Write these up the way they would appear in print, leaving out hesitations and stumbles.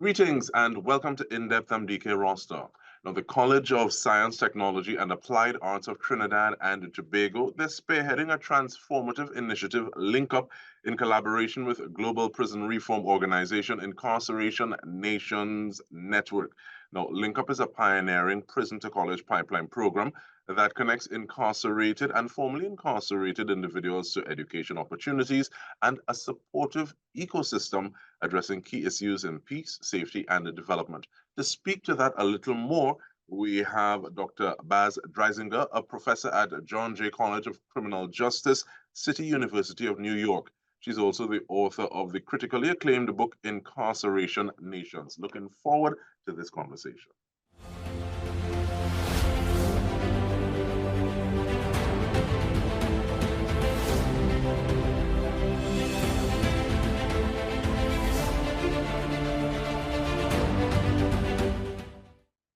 Greetings and welcome to In-Depth. I'm Dike Rostant. Now, the College of Science, Technology and Applied Arts of Trinidad and Tobago, they're spearheading a transformative initiative, Link Up, in collaboration with global prison reform organization Incarceration Nations Network. Now, Link Up is a pioneering prison-to-college pipeline program that connects incarcerated and formerly incarcerated individuals to education opportunities and a supportive ecosystem addressing key issues in peace, safety, and development. To speak to that a little more, we have Dr. Baz Dreisinger, a professor at John Jay College of Criminal Justice, City University of New York. She's also the author of the critically acclaimed book, Incarceration Nations. Looking forward to this conversation.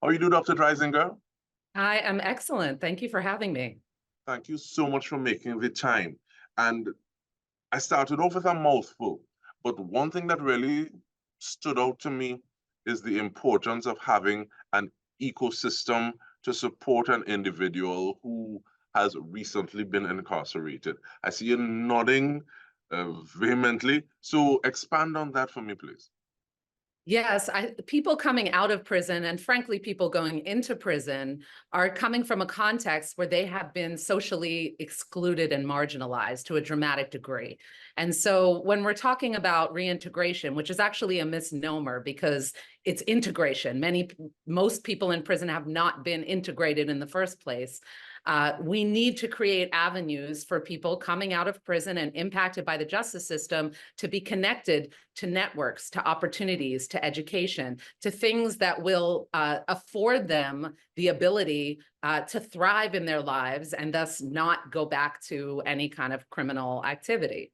How are you doing, Dr. Dreisinger? I am excellent. Thank you for having me. Thank you so much for making the time. And I started off with a mouthful, but one thing that really stood out to me is the importance of having an ecosystem to support an individual who has recently been incarcerated. I see you nodding vehemently. So expand on that for me, please. Yes, people coming out of prison and frankly, people going into prison are coming from a context where they have been socially excluded and marginalized to a dramatic degree. And so when we're talking about reintegration, which is actually a misnomer because it's integration, most people in prison have not been integrated in the first place. We need to create avenues for people coming out of prison and impacted by the justice system to be connected to networks, to opportunities, to education, to things that will afford them the ability to thrive in their lives and thus not go back to any kind of criminal activity.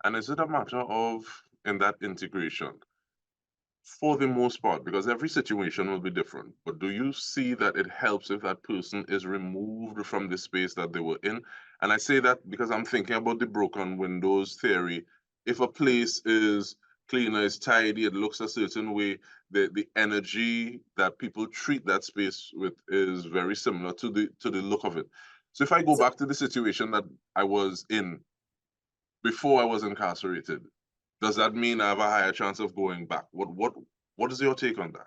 And is it a matter of, in that integration, for the most part, because every situation will be different, but do you see that it helps if that person is removed from the space that they were in? And I say that because I'm thinking about the broken windows theory. If a place is cleaner, is tidy, it looks a certain way, the energy that people treat that space with is very similar to the look of it. So if I go back to the situation that I was in before I was incarcerated, does that mean I have a higher chance of going back? What is your take on that?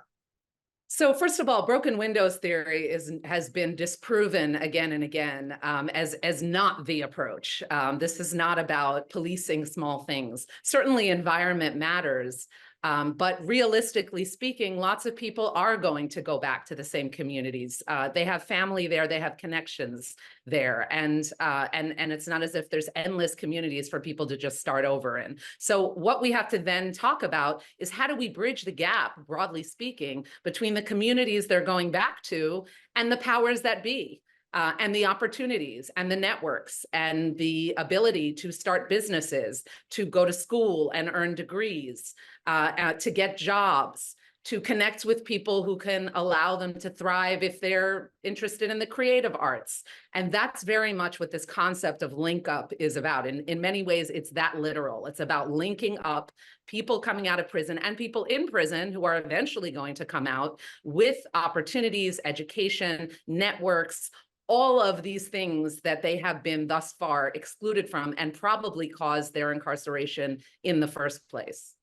So first of all, broken windows theory has been disproven again and again as not the approach. This is not about policing small things. Certainly environment matters, but realistically speaking, lots of people are going to go back to the same communities. They have family there, they have connections there, and it's not as if there's endless communities for people to just start over in. So what we have to then talk about is how do we bridge the gap, broadly speaking, between the communities they're going back to and the powers that be. And the opportunities and the networks and the ability to start businesses, to go to school and earn degrees, to get jobs, to connect with people who can allow them to thrive if they're interested in the creative arts. And that's very much what this concept of link up is about. In many ways, it's that literal. It's about linking up people coming out of prison and people in prison who are eventually going to come out with opportunities, education, networks, all of these things that they have been thus far excluded from and probably caused their incarceration in the first place.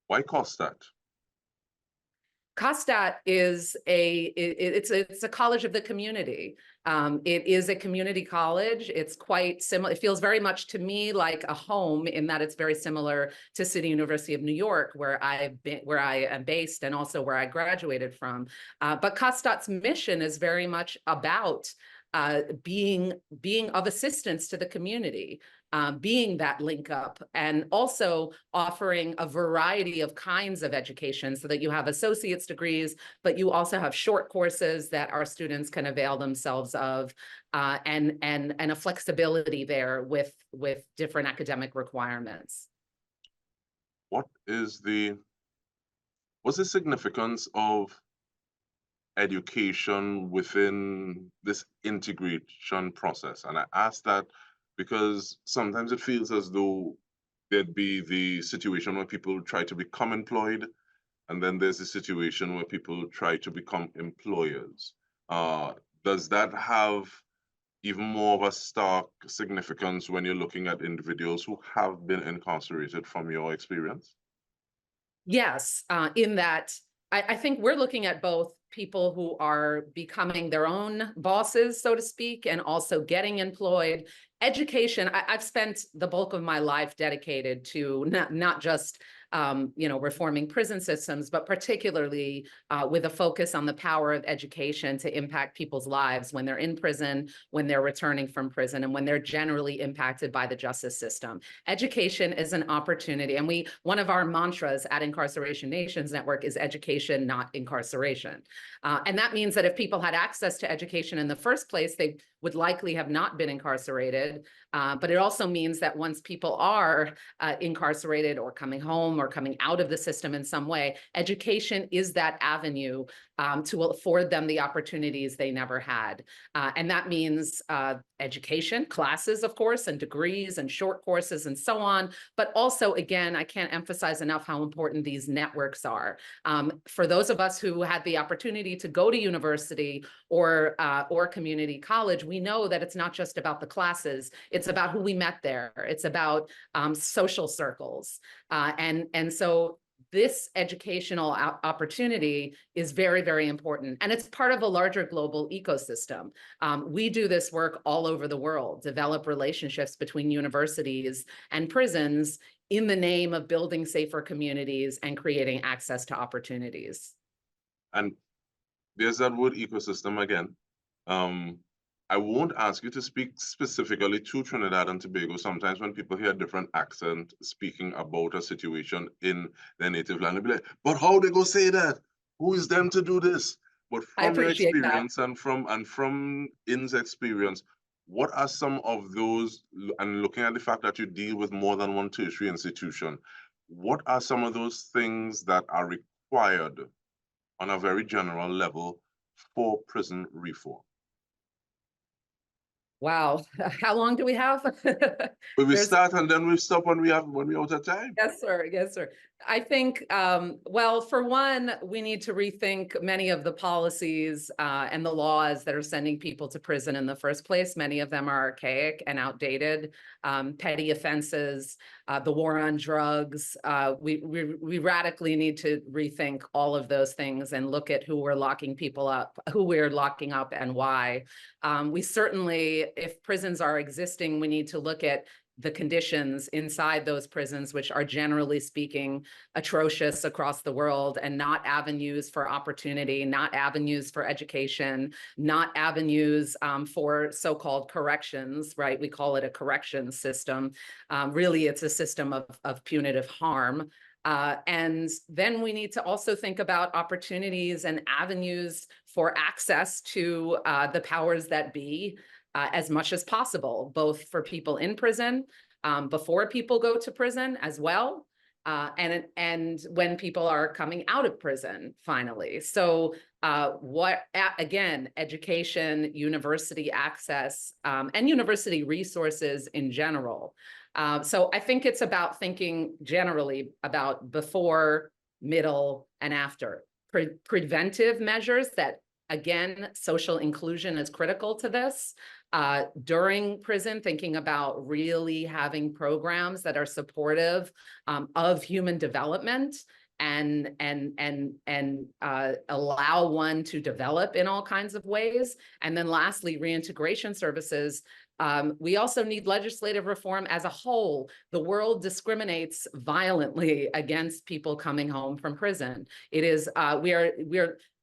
Why COSTAATT? COSTAATT is it's a college of the community. It is a community college. It's quite similar. It feels very much to me like a home in that it's very similar to City University of New York, where I am based and also where I graduated from. But COSTAATT's mission is very much about being of assistance to the community, being that link up, and also offering a variety of kinds of education so that you have associate's degrees, but you also have short courses that our students can avail themselves of, and a flexibility there with different academic requirements. What's the significance of education within this integration process? And I ask that because sometimes it feels as though there'd be the situation where people try to become employed and then there's a situation where people try to become employers. Does that have even more of a stark significance when you're looking at individuals who have been incarcerated from your experience? Yes, in that I think we're looking at both people who are becoming their own bosses, so to speak, and also getting employed. Education, I've spent the bulk of my life dedicated to not just reforming prison systems, but particularly with a focus on the power of education to impact people's lives when they're in prison, when they're returning from prison, and when they're generally impacted by the justice system. Education is an opportunity, and one of our mantras at Incarceration Nations Network is education, not incarceration. And that means that if people had access to education in the first place, they would likely have not been incarcerated. But it also means that once people are incarcerated or coming home or coming out of the system in some way, education is that avenue to afford them the opportunities they never had. And that means education, classes, of course, and degrees and short courses and so on. But also, again, I can't emphasize enough how important these networks are. For those of us who had the opportunity to go to university or community college, we know that it's not just about the classes. It's about who we met there. It's about social circles. And so this educational opportunity is very, very important. And it's part of a larger global ecosystem. We do this work all over the world, develop relationships between universities and prisons in the name of building safer communities and creating access to opportunities. And there's that word ecosystem again. I won't ask you to speak specifically to Trinidad and Tobago. Sometimes when people hear a different accent speaking about a situation in their native land, they'll be like, but how they go say that? Who is them to do this? But from your experience and from In's experience, what are some of those, and looking at the fact that you deal with more than one tertiary institution, what are some of those things that are required on a very general level for prison reform? Wow, how long do we have? We start and then we stop when we're out of time. Yes, sir. Yes, sir. I think, well, for one, we need to rethink many of the policies and the laws that are sending people to prison in the first place. Many of them are archaic and outdated. Petty offenses, the war on drugs. We radically need to rethink all of those things and look at who we're locking people up, who we're locking up and why. We certainly, if prisons are existing, we need to look at the conditions inside those prisons, which are generally speaking atrocious across the world, and not avenues for opportunity, not avenues for education, not avenues for so-called corrections, right? We call it a corrections system. Really, it's a system of punitive harm. And then we need to also think about opportunities and avenues for access to the powers that be as much as possible, both for people in prison, before people go to prison as well, and when people are coming out of prison, finally. So again, education, university access, and university resources in general. So I think it's about thinking generally about before, middle, and after. Preventive measures that, again, social inclusion is critical to this. During prison, thinking about really having programs that are supportive of human development and allow one to develop in all kinds of ways. And then lastly, reintegration services. We also need legislative reform as a whole. The world discriminates violently against people coming home from prison. It is,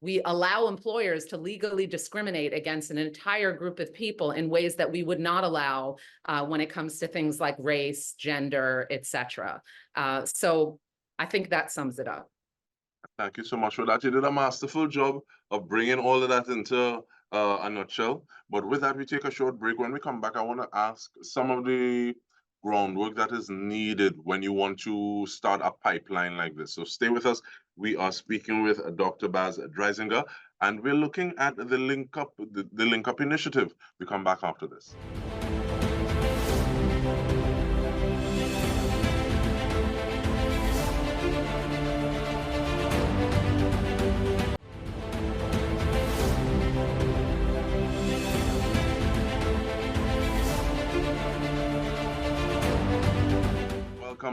we allow employers to legally discriminate against an entire group of people in ways that we would not allow when it comes to things like race, gender, etc. So I think that sums it up. Thank you so much for that. You did a masterful job of bringing all of that into a nutshell. But with that, we take a short break. When we come back, I want to ask some of the groundwork that is needed when you want to start a pipeline like this. So stay with us. We are speaking with Dr. Baz Dreisinger, and we're looking at the Link Up, the Link Up initiative. We come back after this.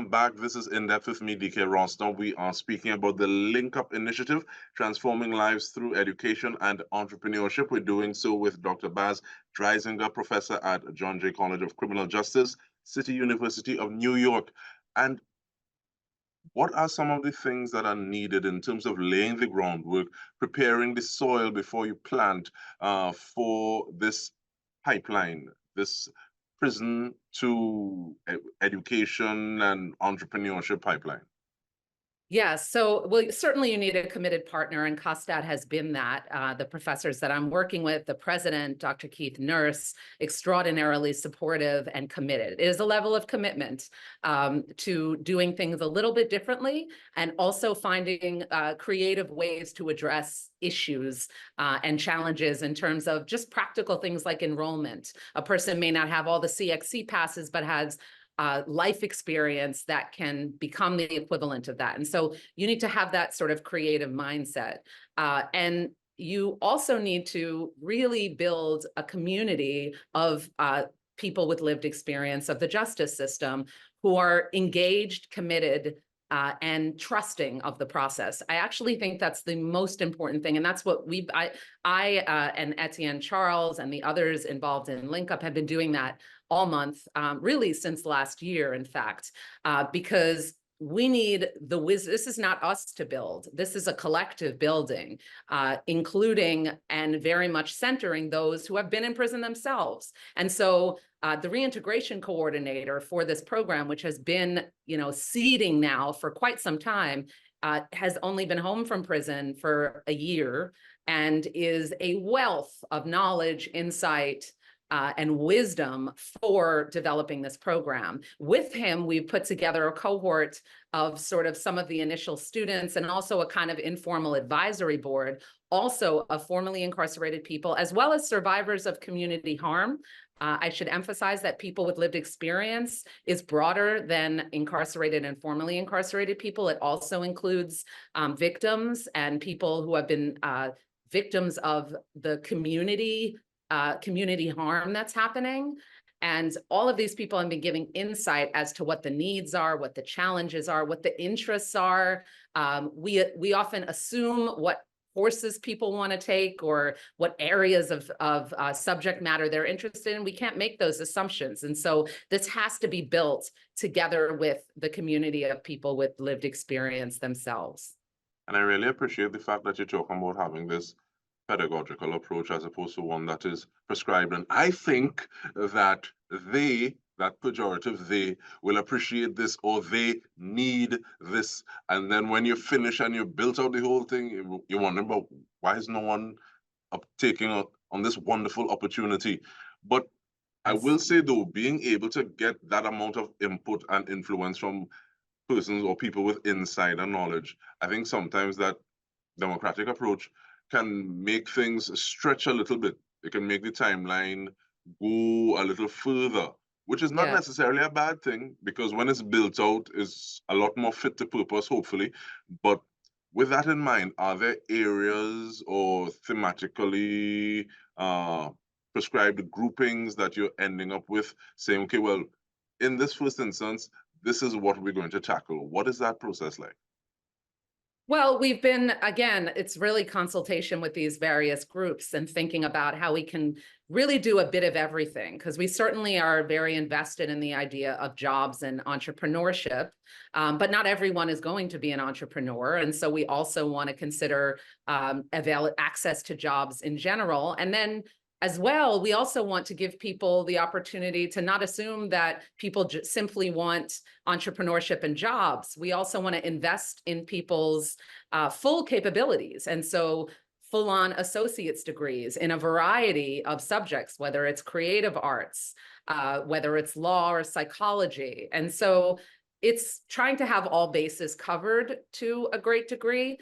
welcome back. This is In Depth with me, Dike Rostant. We are speaking about the Link Up Initiative, transforming lives through education and entrepreneurship. We're doing so with Dr. Baz Dreisinger, professor at John Jay College of Criminal Justice, City University of New York. And what are some of the things that are needed in terms of laying the groundwork, preparing the soil before you plant for this pipeline, this prison to education and entrepreneurship pipeline? Yes, so well, certainly you need a committed partner, and COSTAATT has been that. The professors that I'm working with, the president, Dr. Keith Nurse, extraordinarily supportive and committed. It is a level of commitment to doing things a little bit differently, and also finding creative ways to address issues and challenges in terms of just practical things like enrollment. A person may not have all the CXC passes, but has life experience that can become the equivalent of that. And so you need to have that sort of creative mindset. And you also need to really build a community of people with lived experience of the justice system who are engaged, committed, and trusting of the process. I actually think that's the most important thing. And that's what I and Etienne Charles and the others involved in Link Up have been doing that all month, really since last year, in fact, because we need the wisdom. This is not us to build. This is a collective building, including and very much centering those who have been in prison themselves. And so the reintegration coordinator for this program, which has been, seeding now for quite some time, has only been home from prison for a year and is a wealth of knowledge, insight, and wisdom for developing this program. With him, we put together a cohort of sort of some of the initial students and also a kind of informal advisory board, also of formerly incarcerated people, as well as survivors of community harm. I should emphasize that people with lived experience is broader than incarcerated and formerly incarcerated people. It also includes victims and people who have been victims of the community harm that's happening. And all of these people have been giving insight as to what the needs are, what the challenges are, what the interests are. We often assume what courses people want to take or what areas of subject matter they're interested in. We can't make those assumptions. And so this has to be built together with the community of people with lived experience themselves. And I really appreciate the fact that you're talking about having this pedagogical approach as opposed to one that is prescribed. And I think that that pejorative, they will appreciate this or they need this. And then when you finish and you built out the whole thing, you wonder about why is no one taking on this wonderful opportunity. But I will say though, being able to get that amount of input and influence from persons or people with insider knowledge, I think sometimes that democratic approach can make things stretch a little bit. It can make the timeline go a little further, which is not necessarily a bad thing, because when it's built out, it's a lot more fit to purpose, hopefully. But with that in mind, are there areas or thematically prescribed groupings that you're ending up with saying, okay, well, in this first instance, this is what we're going to tackle? What is that process like? Well, we've been, again, it's really consultation with these various groups and thinking about how we can really do a bit of everything, because we certainly are very invested in the idea of jobs and entrepreneurship, but not everyone is going to be an entrepreneur. And so we also want to consider access to jobs in general. And then as well, we also want to give people the opportunity to not assume that people simply want entrepreneurship and jobs. We also want to invest in people's full capabilities. And so full-on associate's degrees in a variety of subjects, whether it's creative arts, whether it's law or psychology. And so it's trying to have all bases covered to a great degree.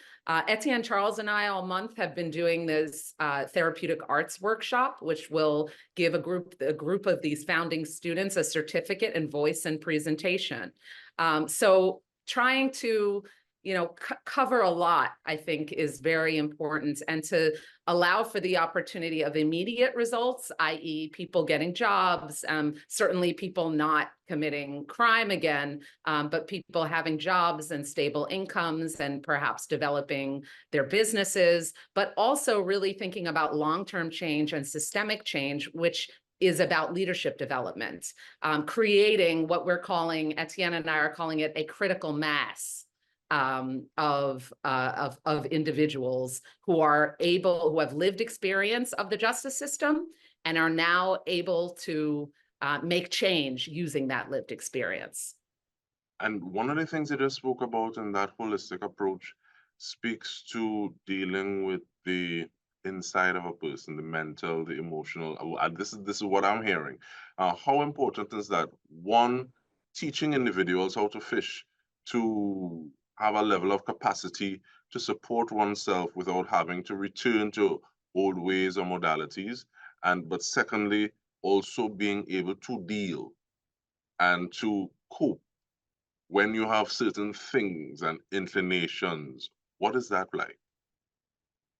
Etienne Charles and I all month have been doing this therapeutic arts workshop, which will give a group of these founding students a certificate in voice and presentation. So trying to cover a lot, I think, is very important, and to allow for the opportunity of immediate results, i.e. people getting jobs, certainly people not committing crime again, but people having jobs and stable incomes and perhaps developing their businesses, but also really thinking about long-term change and systemic change, which is about leadership development, creating what we're calling, Etienne and I are calling it a critical mass of individuals who have lived experience of the justice system and are now able to make change using that lived experience. And one of the things you just spoke about in that holistic approach speaks to dealing with the inside of a person, the mental, the emotional. This is what I'm hearing. How important is that? One, teaching individuals how to fish, to have a level of capacity to support oneself without having to return to old ways or modalities. But secondly, also being able to deal and to cope when you have certain things and inclinations. What is that like?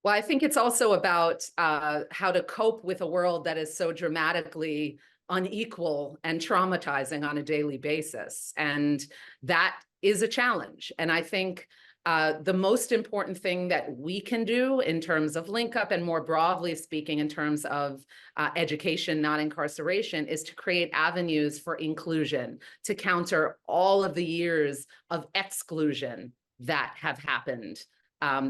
Well, I think it's also about how to cope with a world that is so dramatically unequal and traumatizing on a daily basis. And that is a challenge. And I think the most important thing that we can do in terms of link up and more broadly speaking in terms of education, not incarceration, is to create avenues for inclusion to counter all of the years of exclusion that have happened.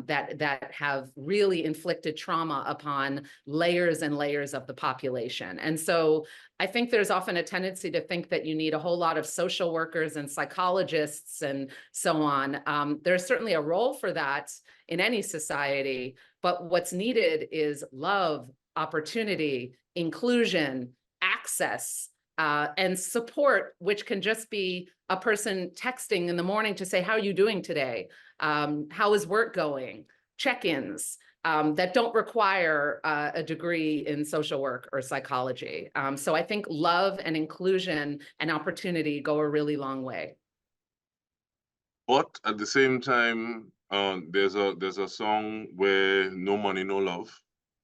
That have really inflicted trauma upon layers and layers of the population. And so I think there's often a tendency to think that you need a whole lot of social workers and psychologists and so on. There's certainly a role for that in any society, but what's needed is love, opportunity, inclusion, access, and support, which can just be a person texting in the morning to say, how are you doing today? How is work going? Check-ins that don't require a degree in social work or psychology. So I think love and inclusion and opportunity go a really long way. But at the same time, there's a song where no money, no love.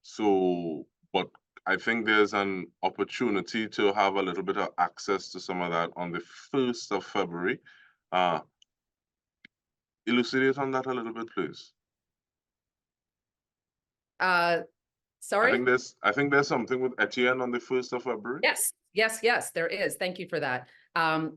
So, but I think there's an opportunity to have a little bit of access to some of that on the 1st of February. Elucidate on that a little bit, please. Sorry? I think there's something with Etienne on the 1st of February. Yes, there is. Thank you for that.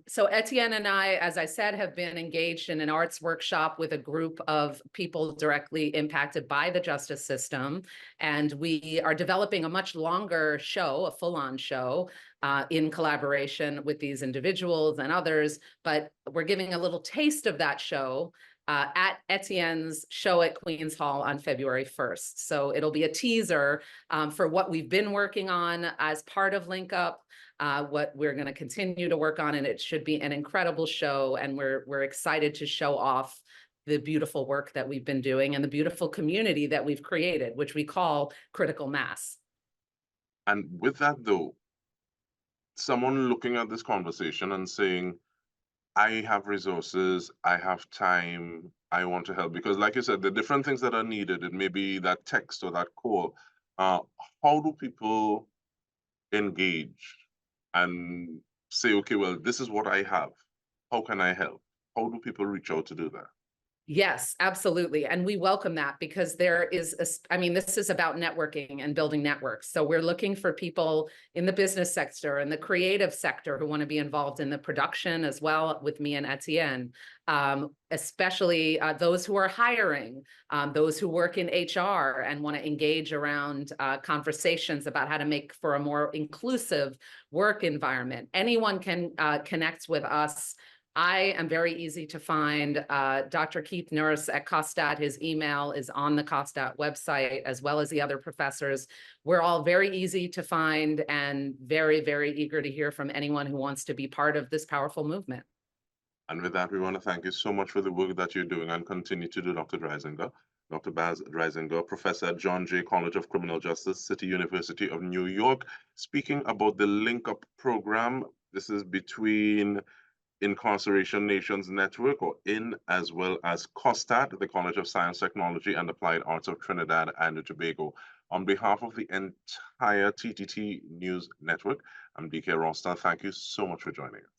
So Etienne and I, as I said, have been engaged in an arts workshop with a group of people directly impacted by the justice system. And we are developing a much longer show, a full-on show, in collaboration with these individuals and others. But we're giving a little taste of that show at Etienne's show at Queen's Hall on February 1st. So it'll be a teaser for what we've been working on as part of Link Up, what we're going to continue to work on, and it should be an incredible show. And we're excited to show off the beautiful work that we've been doing and the beautiful community that we've created, which we call critical mass. And with that, though, someone looking at this conversation and saying, I have resources, I have time, I want to help. Because like you said, the different things that are needed, it may be that text or that call. How do people engage and say, okay, well, this is what I have. How can I help? How do people reach out to do that? Yes, absolutely. And we welcome that because there is, this is about networking and building networks. So we're looking for people in the business sector and the creative sector who want to be involved in the production as well with me and Etienne, especially those who are hiring, those who work in HR and want to engage around conversations about how to make for a more inclusive work environment. Anyone can connect with us. I am very easy to find. Dr. Keith Nurse at COSTAATT, his email is on the COSTAATT website, as well as the other professors. We're all very easy to find and very, very eager to hear from anyone who wants to be part of this powerful movement. And with that, we want to thank you so much for the work that you're doing and continue to do, Dr. Dreisinger. Dr. Baz Dreisinger, professor at John Jay College of Criminal Justice, City University of New York, speaking about the Link Up program. This is between Incarceration Nations Network, or IN, as well as COSTAATT, the College of Science, Technology, and Applied Arts of Trinidad and Tobago. On behalf of the entire TTT News Network, I'm Dike Rostant. Thank you so much for joining us.